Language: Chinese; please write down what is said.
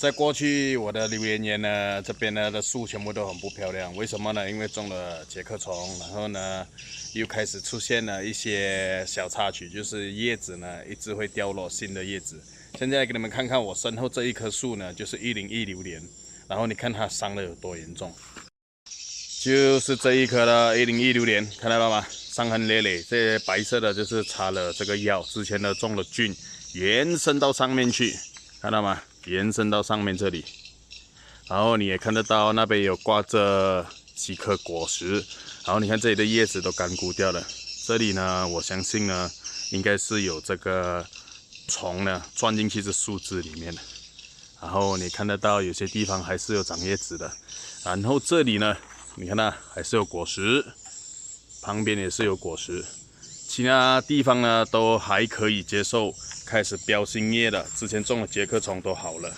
在过去我的榴莲园呢，这边呢的树全部都很不漂亮，为什么呢？因为种了介壳虫，然后呢又开始出现了一些小插曲，就是叶子呢一直会掉落新的叶子。现在给你们看看我身后这一棵树呢，就是101榴莲，然后你看它伤的有多严重，就是这一棵的101榴莲，看到了吗？伤痕累累，这些白色的就是擦了这个药，之前的中了菌，延伸到上面去，看到吗？延伸到上面这里，然后你也看得到那边有挂着几颗果实，然后你看这里的叶子都干枯掉了。这里呢，我相信呢，应该是有这个虫呢钻进去这树枝里面的。然后你看得到有些地方还是有长叶子的，然后这里呢，你看到还是有果实，旁边也是有果实，其他地方呢都还可以接受。开始标新叶了，之前种的介壳虫都好了。